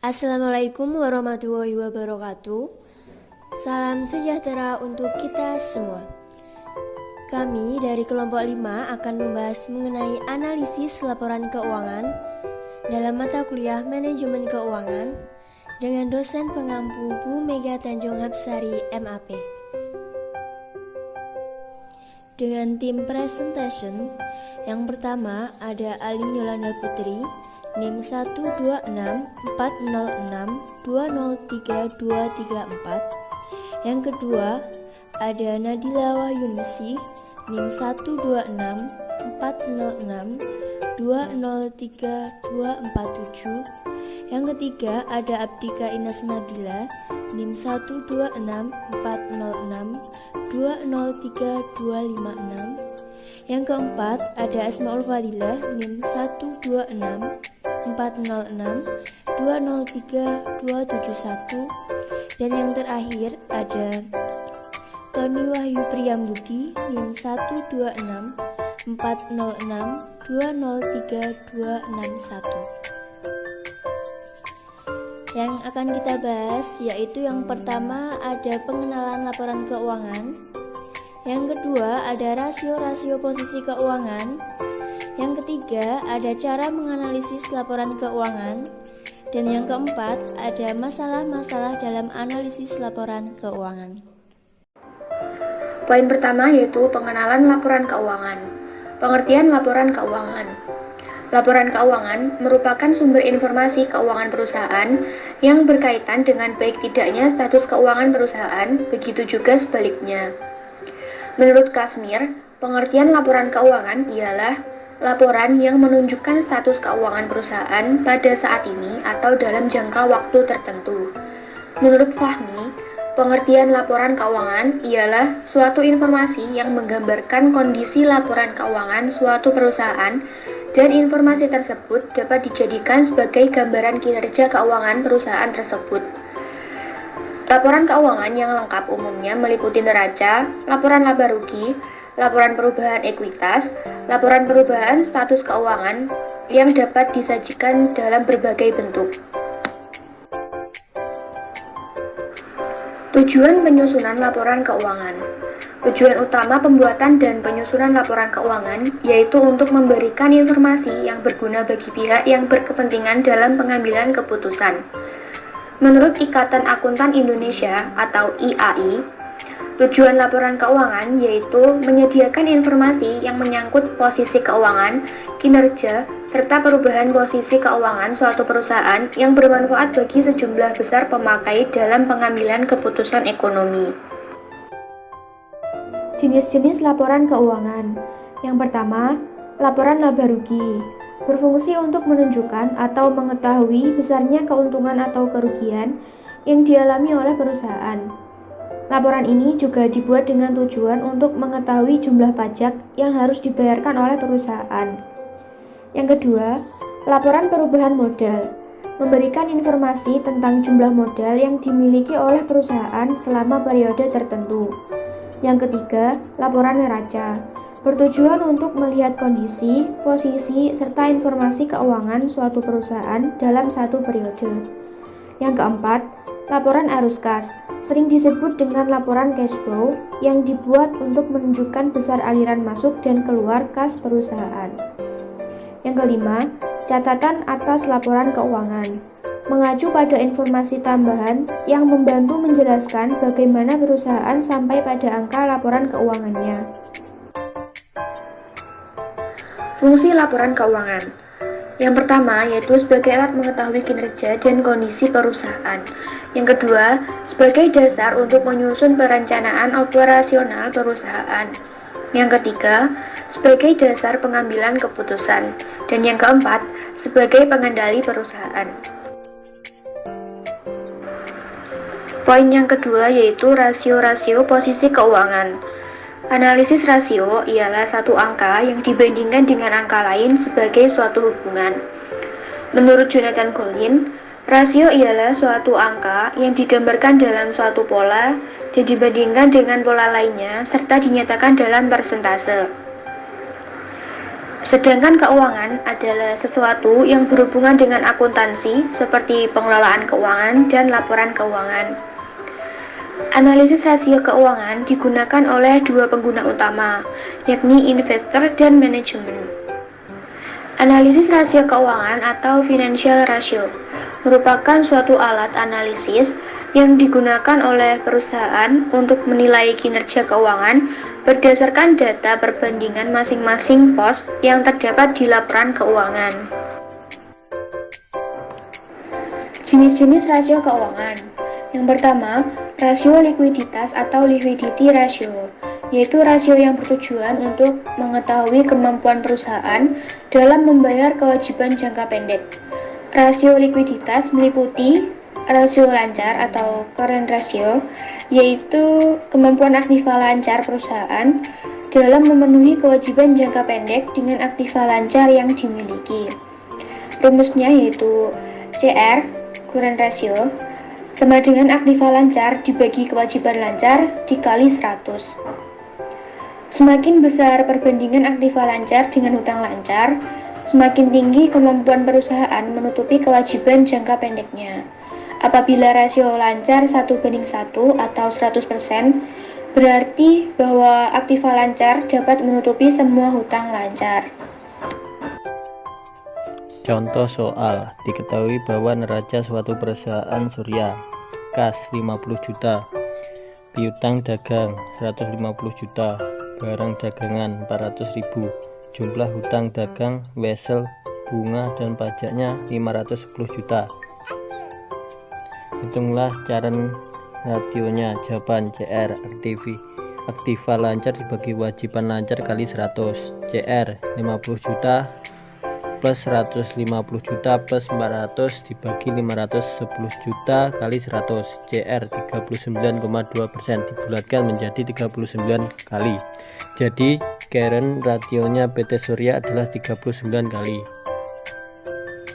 Assalamualaikum warahmatullahi wabarakatuh. Salam sejahtera untuk kita semua. Kami dari kelompok 5 akan membahas mengenai analisis laporan keuangan dalam mata kuliah Manajemen Keuangan dengan dosen pengampu Bu Mega Tanjung Hapsari MAP. Dengan tim presentation, yang pertama ada Alin Yolanda Putri, NIM 12646203234. Yang kedua ada Nadila Wahyuningsih, NIM 1264062032247. Yang ketiga ada Abdika Ines Nabila, NIM 1264062032256. Yang keempat ada Asmaul Fadilah, NIM 1264062032271. Dan yang terakhir ada Tony Wahyu Priyambudi, NIM 1264062032261. Yang akan kita bahas yaitu yang pertama ada pengenalan laporan keuangan, yang kedua ada rasio-rasio posisi keuangan, yang ketiga ada cara menganalisis laporan keuangan, dan yang keempat ada masalah-masalah dalam analisis laporan keuangan. Poin pertama yaitu pengenalan laporan keuangan. Pengertian laporan keuangan. Laporan keuangan merupakan sumber informasi keuangan perusahaan yang berkaitan dengan baik tidaknya status keuangan perusahaan, begitu juga sebaliknya. Menurut Kasmir, pengertian laporan keuangan ialah laporan yang menunjukkan status keuangan perusahaan pada saat ini atau dalam jangka waktu tertentu. Menurut Fahmi, pengertian laporan keuangan ialah suatu informasi yang menggambarkan kondisi laporan keuangan suatu perusahaan, dan informasi tersebut dapat dijadikan sebagai gambaran kinerja keuangan perusahaan tersebut. Laporan keuangan yang lengkap umumnya meliputi neraca, laporan laba rugi, laporan perubahan ekuitas, laporan perubahan status keuangan yang dapat disajikan dalam berbagai bentuk. Tujuan penyusunan laporan keuangan. Tujuan utama pembuatan dan penyusunan laporan keuangan yaitu untuk memberikan informasi yang berguna bagi pihak yang berkepentingan dalam pengambilan keputusan. Menurut Ikatan Akuntan Indonesia atau IAI, tujuan laporan keuangan yaitu menyediakan informasi yang menyangkut posisi keuangan, kinerja, serta perubahan posisi keuangan suatu perusahaan yang bermanfaat bagi sejumlah besar pemakai dalam pengambilan keputusan ekonomi. Jenis-jenis laporan keuangan. Yang pertama, laporan laba rugi. Berfungsi untuk menunjukkan atau mengetahui besarnya keuntungan atau kerugian yang dialami oleh perusahaan. Laporan ini juga dibuat dengan tujuan untuk mengetahui jumlah pajak yang harus dibayarkan oleh perusahaan. Yang kedua, laporan perubahan modal. Memberikan informasi tentang jumlah modal yang dimiliki oleh perusahaan selama periode tertentu. Yang ketiga, laporan neraca. Bertujuan untuk melihat kondisi, posisi, serta informasi keuangan suatu perusahaan dalam satu periode. Yang keempat, laporan arus kas. Sering disebut dengan laporan cash flow yang dibuat untuk menunjukkan besar aliran masuk dan keluar kas perusahaan. Yang kelima, catatan atas laporan keuangan. Mengacu pada informasi tambahan yang membantu menjelaskan bagaimana perusahaan sampai pada angka laporan keuangannya. Fungsi laporan keuangan. Yang pertama yaitu sebagai alat mengetahui kinerja dan kondisi perusahaan. Yang kedua, sebagai dasar untuk menyusun perencanaan operasional perusahaan. Yang ketiga, sebagai dasar pengambilan keputusan. Dan yang keempat, sebagai pengendali perusahaan. Poin yang kedua yaitu rasio-rasio posisi keuangan. Analisis rasio ialah satu angka yang dibandingkan dengan angka lain sebagai suatu hubungan. Menurut Jonathan Goldin, rasio ialah suatu angka yang digambarkan dalam suatu pola dan dibandingkan dengan pola lainnya serta dinyatakan dalam persentase. Sedangkan keuangan adalah sesuatu yang berhubungan dengan akuntansi seperti pengelolaan keuangan dan laporan keuangan. Analisis rasio keuangan digunakan oleh dua pengguna utama, yakni investor dan manajemen. Analisis rasio keuangan atau financial ratio merupakan suatu alat analisis yang digunakan oleh perusahaan untuk menilai kinerja keuangan berdasarkan data perbandingan masing-masing pos yang terdapat di laporan keuangan. Jenis-jenis rasio keuangan. Yang pertama, rasio likuiditas atau liquidity ratio, yaitu rasio yang bertujuan untuk mengetahui kemampuan perusahaan dalam membayar kewajiban jangka pendek. Rasio likuiditas meliputi rasio lancar atau current ratio, yaitu kemampuan aktiva lancar perusahaan dalam memenuhi kewajiban jangka pendek dengan aktiva lancar yang dimiliki. Rumusnya yaitu CR, current ratio, sama dengan aktiva lancar dibagi kewajiban lancar dikali 100. Semakin besar perbandingan aktiva lancar dengan hutang lancar, semakin tinggi kemampuan perusahaan menutupi kewajiban jangka pendeknya. Apabila rasio lancar 1:1 atau 100%, berarti bahwa aktiva lancar dapat menutupi semua hutang lancar. Contoh soal, diketahui bahwa neraca suatu perusahaan surya, kas 50 juta, piutang dagang 150 juta, barang dagangan 400.000, jumlah hutang dagang, wesel, bunga dan pajaknya 510 juta. Hitunglah caren rationya. Jawaban CR aktiva lancar dibagi kewajiban lancar kali 100. CR 50 juta plus 150 juta plus 400 dibagi 510 juta kali 100. CR 39,2% dibulatkan menjadi 39 kali. Jadi current rationya PT Surya adalah 39 kali.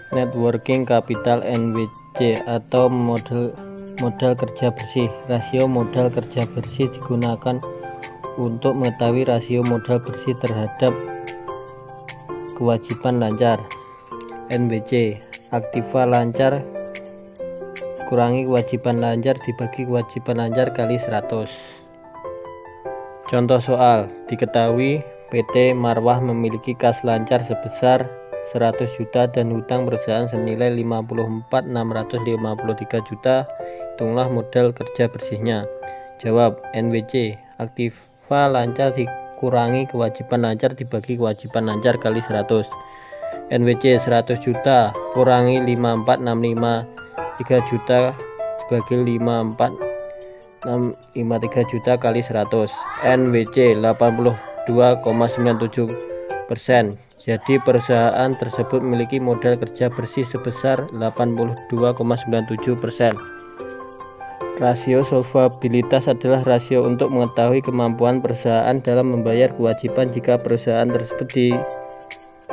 Net working capital NWC atau modal kerja bersih. Rasio modal kerja bersih digunakan untuk mengetahui rasio modal bersih terhadap kewajiban lancar. NWC aktiva lancar kurangi kewajiban lancar dibagi kewajiban lancar kali 100. Contoh soal, diketahui PT Marwah memiliki kas lancar sebesar 100 juta dan hutang perusahaan senilai 54.653 juta. Hitunglah modal kerja bersihnya. Jawab NWC aktiva lancar dikurangi kewajiban lancar dibagi kewajiban lancar kali 100. NWC 100 juta kurangi 54.653 juta dibagi 54.653 juta kali 100. NWC 82,97%. Jadi perusahaan tersebut memiliki modal kerja bersih sebesar 82,97%. Rasio solvabilitas adalah rasio untuk mengetahui kemampuan perusahaan dalam membayar kewajiban jika perusahaan tersebut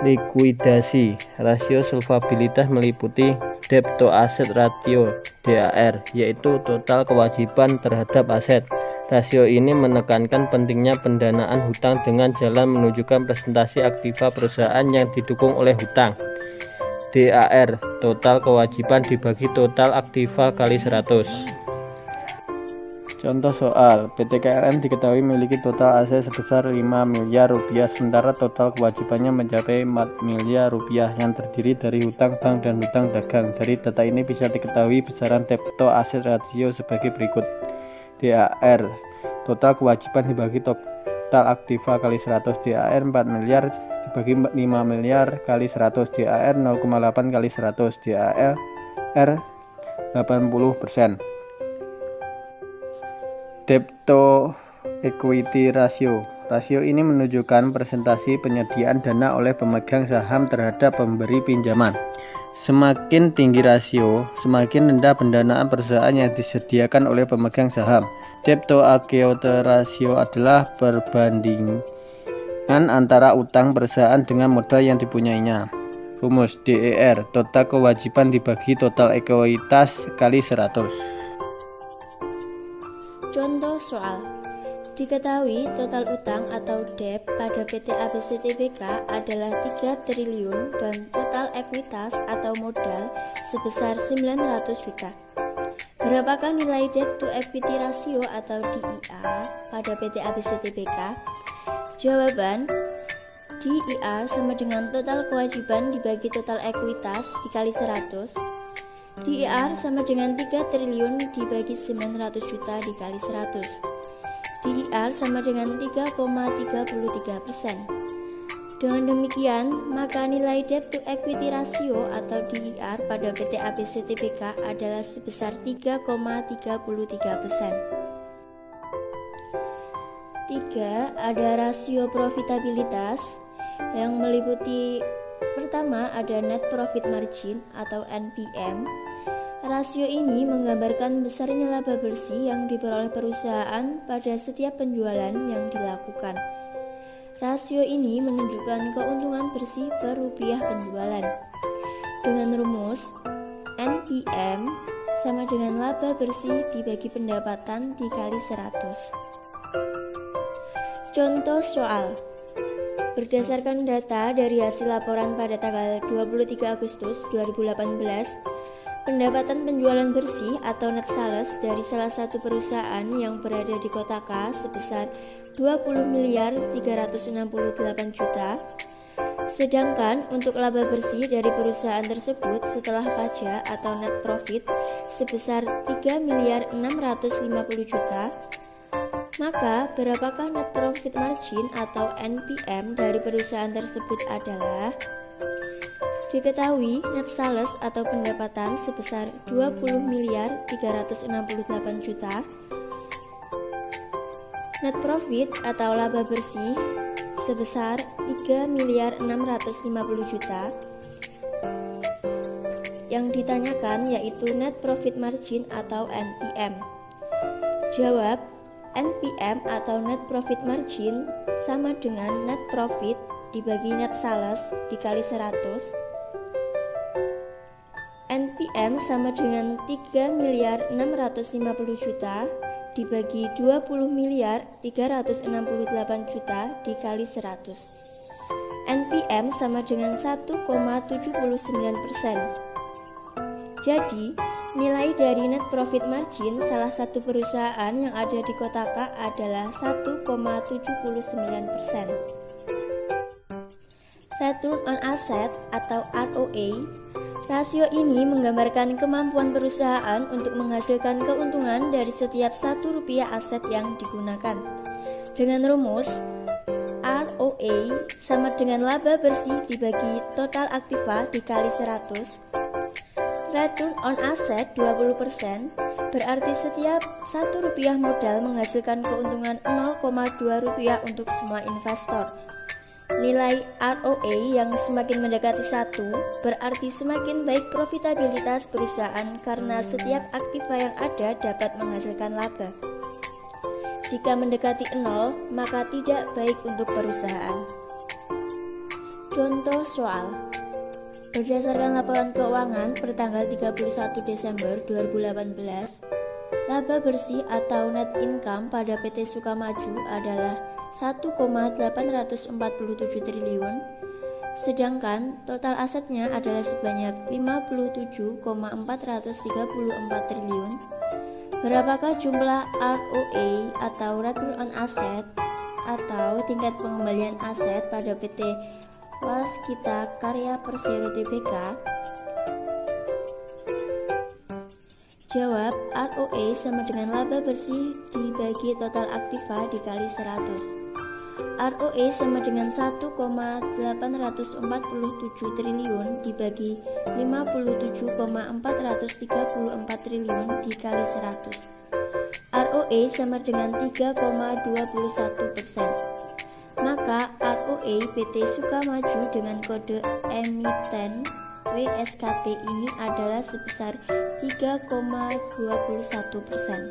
dilikuidasi. Rasio solvabilitas meliputi debt to asset ratio DAR, yaitu total kewajiban terhadap aset. Rasio ini menekankan pentingnya pendanaan hutang dengan jalan menunjukkan presentasi aktiva perusahaan yang didukung oleh hutang. DAR total kewajiban dibagi total aktiva kali 100. Contoh soal, PT KLM diketahui memiliki total aset sebesar 5 miliar rupiah, sementara total kewajibannya mencapai 4 miliar rupiah yang terdiri dari hutang bank dan hutang dagang. Dari data ini bisa diketahui besaran debt to asset ratio sebagai berikut. DAR total kewajiban dibagi total aktiva kali 100. DAR 4 miliar dibagi 5 miliar kali 100. DAR 0,8 kali 100. DAR 80%. Debt to equity ratio. Rasio ini menunjukkan presentasi penyediaan dana oleh pemegang saham terhadap pemberi pinjaman. Semakin tinggi rasio, semakin rendah pendanaan perusahaan yang disediakan oleh pemegang saham. Debt to equity ratio adalah perbandingan antara utang perusahaan dengan modal yang dipunyainya. Rumus DER total kewajiban dibagi total ekuitas kali 100. Contoh soal, Diketahui total utang atau debt pada PT ABC Tbk adalah 3 triliun dan total ekuitas atau modal sebesar 900 juta. Berapakah nilai debt to equity ratio atau DIR pada PT ABC Tbk? Jawaban, DIR sama dengan total kewajiban dibagi total ekuitas dikali 100. DIR sama dengan 3 triliun dibagi 900 juta dikali 100. DIR sama dengan 3,33%. Dengan demikian, maka nilai debt to equity ratio atau DIR pada PT ABC Tbk adalah sebesar 3,33%. 3. Ada rasio profitabilitas yang meliputi pertama ada net profit margin atau NPM. Rasio ini menggambarkan besarnya laba bersih yang diperoleh perusahaan pada setiap penjualan yang dilakukan. Rasio ini menunjukkan keuntungan bersih per rupiah penjualan. Dengan rumus, NPM sama dengan laba bersih dibagi pendapatan dikali 100. Contoh soal. Berdasarkan data dari hasil laporan pada tanggal 23 Agustus 2018, pendapatan penjualan bersih atau net sales dari salah satu perusahaan yang berada di kota K sebesar 20.368 juta. Sedangkan untuk laba bersih dari perusahaan tersebut setelah pajak atau net profit sebesar 3.650 juta. Maka berapakah net profit margin atau NPM dari perusahaan tersebut adalah? Diketahui net sales atau pendapatan sebesar 20.368 juta. Net profit atau laba bersih sebesar 3.650 juta. Yang ditanyakan yaitu net profit margin atau NPM. Jawab, NPM atau net profit margin sama dengan net profit dibagi net sales dikali 100. NPM sama dengan 3.650 juta dibagi 20.368 juta dikali 100. NPM sama dengan 1,79%. Jadi, nilai dari net profit margin salah satu perusahaan yang ada di kota K adalah 1,79%. Return on asset atau ROA. Rasio ini menggambarkan kemampuan perusahaan untuk menghasilkan keuntungan dari setiap Rp1 aset yang digunakan. Dengan rumus, ROA sama dengan laba bersih dibagi total aktiva dikali 100. Return on asset 20%, berarti setiap Rp1 modal menghasilkan keuntungan Rp0,2 untuk semua investor. Nilai ROA yang semakin mendekati 1 berarti semakin baik profitabilitas perusahaan karena setiap aktiva yang ada dapat menghasilkan laba. Jika mendekati 0, maka tidak baik untuk perusahaan. Contoh soal. Berdasarkan laporan keuangan pertanggal 31 Desember 2018, laba bersih atau net income pada PT Sukamaju adalah 1,847 triliun, sedangkan total asetnya adalah sebanyak 57,434 triliun. Berapakah jumlah ROA atau Return on Asset atau tingkat pengembalian aset pada PT Waskita Karya Persero Tbk? Jawab, ROA sama dengan laba bersih dibagi total aktiva dikali 100. ROA sama dengan 1,847 triliun dibagi 57,434 triliun dikali 100. ROA sama dengan 3,21%. Maka ROA PT Sukamaju dengan kode emiten WSKT ini adalah sebesar 3,21%.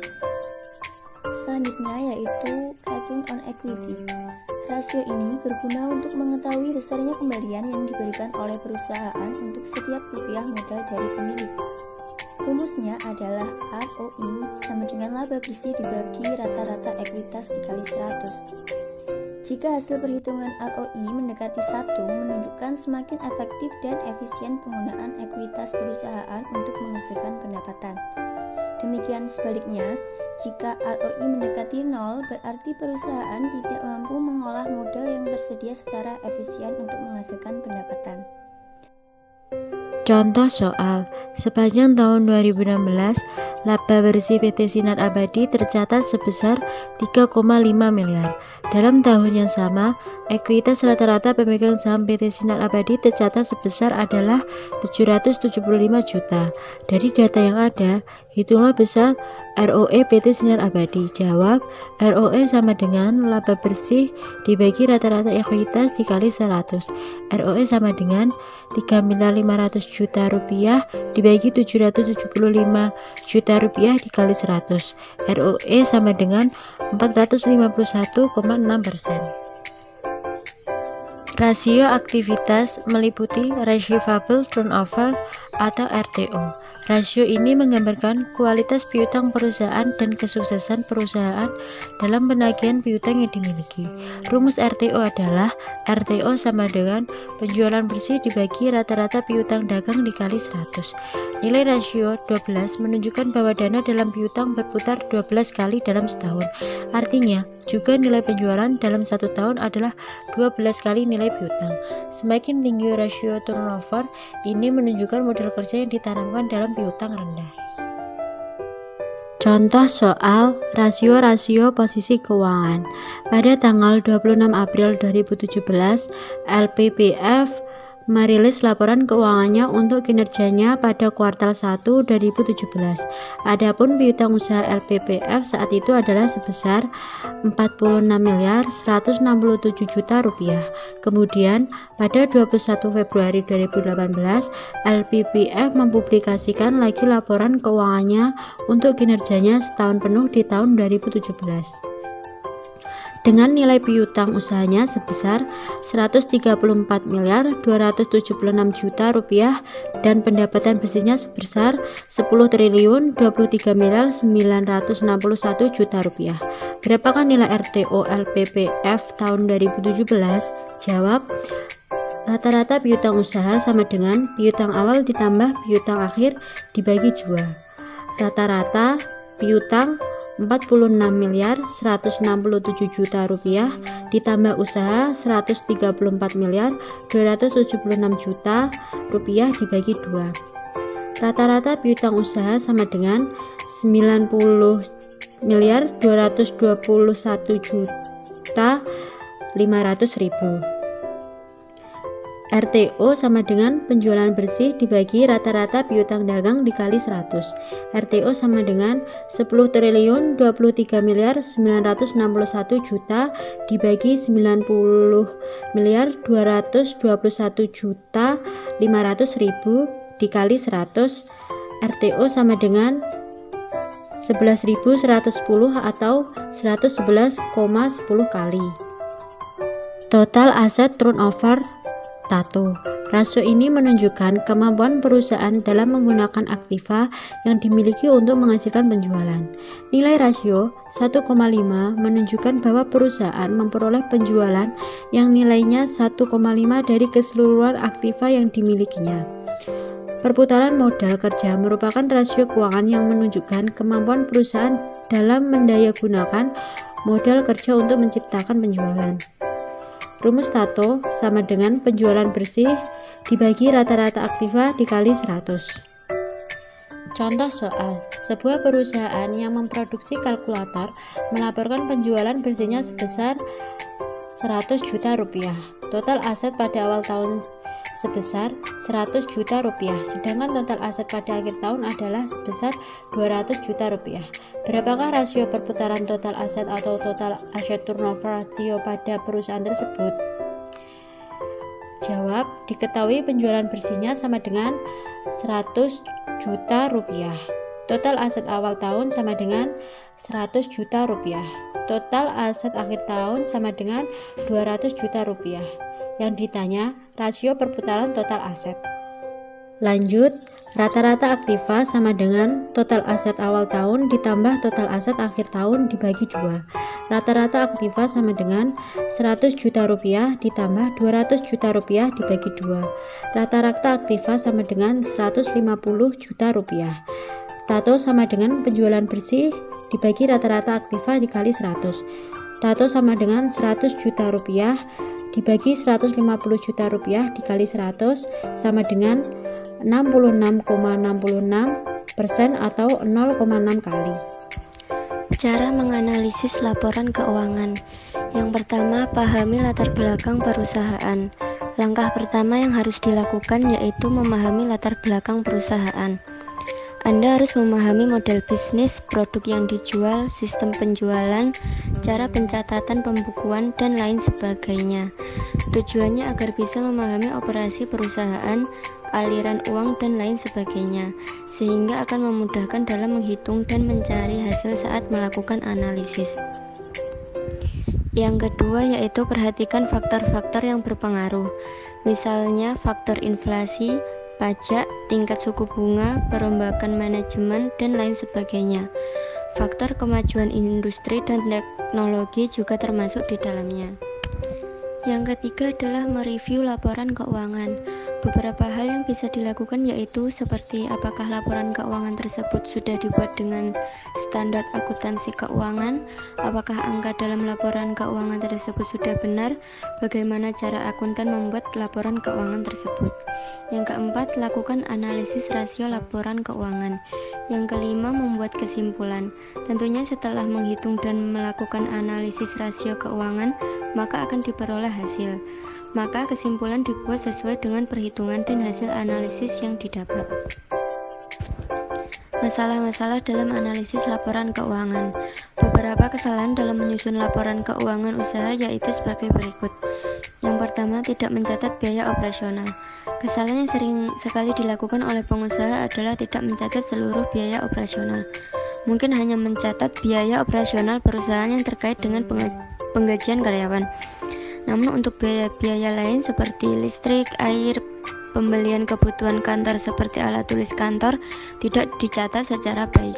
Selanjutnya yaitu return on equity. Rasio ini berguna untuk mengetahui besarnya kembalian yang diberikan oleh perusahaan untuk setiap rupiah modal dari pemilik. Rumusnya adalah ROI sama dengan laba bersih dibagi rata-rata ekuitas dikali 100. Jika hasil perhitungan ROI mendekati 1, menunjukkan semakin efektif dan efisien penggunaan ekuitas perusahaan untuk menghasilkan pendapatan. Demikian sebaliknya, jika ROI mendekati 0, berarti perusahaan tidak mampu mengolah modal yang tersedia secara efisien untuk menghasilkan pendapatan. Contoh soal, sepanjang tahun 2016, laba bersih PT Sinar Abadi tercatat sebesar 3,5 miliar. Dalam tahun yang sama, ekuitas rata-rata pemegang saham PT Sinar Abadi tercatat sebesar adalah 775 juta. Dari data yang ada, hitunglah besar ROE PT Sinar Abadi. Jawab, ROE sama dengan laba bersih dibagi rata-rata ekuitas dikali 100. ROE sama dengan 3.500 juta rupiah dibagi 775 juta rupiah dikali 100. ROE sama dengan 451,6%. Rasio aktivitas meliputi receivable turnover atau RTO. Rasio ini menggambarkan kualitas piutang perusahaan dan kesuksesan perusahaan dalam penagihan piutang yang dimiliki. Rumus RTO adalah RTO sama dengan penjualan bersih dibagi rata-rata piutang dagang dikali 100. Nilai rasio 12 menunjukkan bahwa dana dalam piutang berputar 12 kali dalam setahun. Artinya, juga nilai penjualan dalam 1 tahun adalah 12 kali nilai piutang. Semakin tinggi rasio turnover, ini menunjukkan modal kerja yang ditanamkan dalam piutang rendah. Contoh soal rasio-rasio posisi keuangan. Pada tanggal 26 April 2017, LPPF merilis laporan keuangannya untuk kinerjanya pada kuartal 1 2017. Adapun piutang usaha LPPF saat itu adalah sebesar 46.167 juta rupiah. Kemudian pada 21 Februari 2018, LPPF mempublikasikan lagi laporan keuangannya untuk kinerjanya setahun penuh di tahun 2017. Dengan nilai piutang usahanya sebesar 134.276 juta rupiah dan pendapatan bersihnya sebesar 10.023.961 juta rupiah. Berapakah nilai RTO LPPF tahun 2017? Jawab, rata-rata piutang usaha sama dengan piutang awal ditambah piutang akhir dibagi 2. Rata-rata piutang 46.167 juta rupiah ditambah usaha 134.276 juta rupiah dibagi 2. Rata-rata piutang usaha sama dengan 90.221 juta 500.000. RTO sama dengan penjualan bersih dibagi rata-rata piutang dagang dikali 100. RTO sama dengan 10.023.961 juta dibagi 90.221 juta 500.000 dikali 100. RTO sama dengan 11.110 atau 111,10 kali. Total aset turnover TATO. Rasio ini menunjukkan kemampuan perusahaan dalam menggunakan aktiva yang dimiliki untuk menghasilkan penjualan. Nilai rasio 1,5 menunjukkan bahwa perusahaan memperoleh penjualan yang nilainya 1,5 dari keseluruhan aktiva yang dimilikinya. Perputaran modal kerja merupakan rasio keuangan yang menunjukkan kemampuan perusahaan dalam mendayagunakan modal kerja untuk menciptakan penjualan. Rumus TATO sama dengan penjualan bersih dibagi rata-rata aktiva dikali 100. Contoh soal, sebuah perusahaan yang memproduksi kalkulator melaporkan penjualan bersihnya sebesar 100 juta rupiah. Total aset pada awal tahun sebesar 100 juta rupiah, sedangkan total aset pada akhir tahun adalah sebesar 200 juta rupiah. Berapakah rasio perputaran total aset atau total asset turnover ratio pada perusahaan tersebut? Jawab, diketahui penjualan bersihnya sama dengan 100 juta rupiah. Total aset awal tahun sama dengan 100 juta rupiah. Total aset akhir tahun sama dengan 200 juta rupiah. Yang ditanya, rasio perputaran total aset. Lanjut, Rata-rata aktiva sama dengan total aset awal tahun ditambah total aset akhir tahun dibagi 2. Rata-rata aktiva sama dengan 100 juta rupiah ditambah 200 juta rupiah dibagi 2. Rata-rata aktiva sama dengan 150 juta rupiah. Tato sama dengan penjualan bersih dibagi rata-rata aktiva dikali 100. Tato sama dengan 100 juta rupiah dibagi 150 juta rupiah dikali 100 sama dengan 66,66% atau 0,6 kali. Cara menganalisis laporan keuangan. Yang pertama, pahami latar belakang perusahaan. Langkah pertama yang harus dilakukan yaitu memahami latar belakang perusahaan. Anda harus memahami model bisnis, produk yang dijual, sistem penjualan, cara pencatatan pembukuan, dan lain sebagainya. Tujuannya agar bisa memahami operasi perusahaan, aliran uang, dan lain sebagainya, sehingga akan memudahkan dalam menghitung dan mencari hasil saat melakukan analisis. Yang kedua yaitu perhatikan faktor-faktor yang berpengaruh, misalnya faktor inflasi, pajak, tingkat suku bunga, perombakan manajemen, dan lain sebagainya. Faktor kemajuan industri dan teknologi juga termasuk di dalamnya. Yang ketiga adalah mereview laporan keuangan. Beberapa hal yang bisa dilakukan yaitu seperti apakah laporan keuangan tersebut sudah dibuat dengan standar akuntansi keuangan, apakah angka dalam laporan keuangan tersebut sudah benar, bagaimana cara akuntan membuat laporan keuangan tersebut. Yang keempat, lakukan analisis rasio laporan keuangan. Yang kelima, membuat kesimpulan. Tentunya setelah menghitung dan melakukan analisis rasio keuangan, maka akan diperoleh hasil. Maka kesimpulan dibuat sesuai dengan perhitungan dan hasil analisis yang didapat. Masalah-masalah dalam analisis laporan keuangan. Beberapa kesalahan dalam menyusun laporan keuangan usaha yaitu sebagai berikut. Yang pertama, tidak mencatat biaya operasional. Kesalahan yang sering sekali dilakukan oleh pengusaha adalah tidak mencatat seluruh biaya operasional. Mungkin hanya mencatat biaya operasional perusahaan yang terkait dengan penggajian karyawan. Namun untuk biaya-biaya lain seperti listrik, air, pembelian kebutuhan kantor seperti alat tulis kantor tidak dicatat secara baik.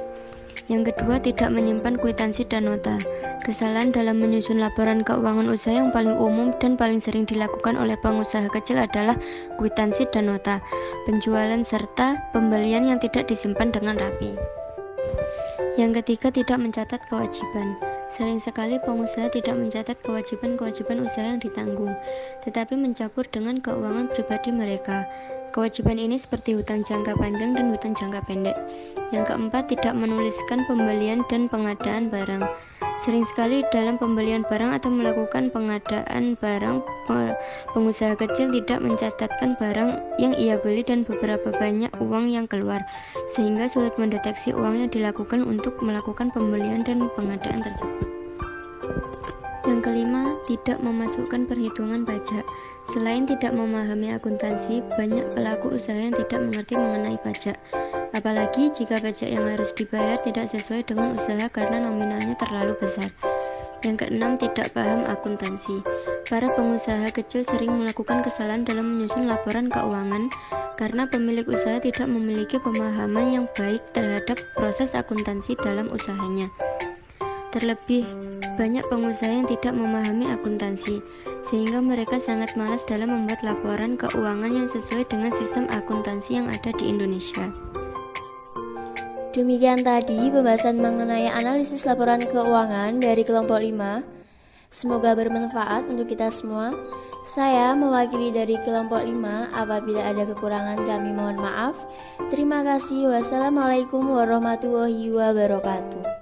Yang kedua, tidak menyimpan kwitansi dan nota. Kesalahan dalam menyusun laporan keuangan usaha yang paling umum dan paling sering dilakukan oleh pengusaha kecil adalah kwitansi dan nota, penjualan serta pembelian yang tidak disimpan dengan rapi. Yang ketiga, tidak mencatat kewajiban. Sering sekali pengusaha tidak mencatat kewajiban-kewajiban usaha yang ditanggung, tetapi mencampur dengan keuangan pribadi mereka. Kewajiban ini seperti hutang jangka panjang dan hutang jangka pendek. Yang keempat, tidak menuliskan pembelian dan pengadaan barang. Sering sekali dalam pembelian barang atau melakukan pengadaan barang, pengusaha kecil tidak mencatatkan barang yang ia beli dan beberapa banyak uang yang keluar, sehingga sulit mendeteksi uang yang dilakukan untuk melakukan pembelian dan pengadaan tersebut. Yang kelima, tidak memasukkan perhitungan pajak. Selain tidak memahami akuntansi, banyak pelaku usaha yang tidak mengerti mengenai pajak. Apalagi jika pajak yang harus dibayar tidak sesuai dengan usaha karena nominalnya terlalu besar. Yang keenam, tidak paham akuntansi. Para pengusaha kecil sering melakukan kesalahan dalam menyusun laporan keuangan karena pemilik usaha tidak memiliki pemahaman yang baik terhadap proses akuntansi dalam usahanya. Terlebih, banyak pengusaha yang tidak memahami akuntansi, sehingga mereka sangat malas dalam membuat laporan keuangan yang sesuai dengan sistem akuntansi yang ada di Indonesia. Demikian tadi pembahasan mengenai analisis laporan keuangan dari kelompok 5. Semoga bermanfaat untuk kita semua. Saya mewakili dari kelompok 5. Apabila ada kekurangan kami mohon maaf. Terima kasih. Wassalamualaikum warahmatullahi wabarakatuh.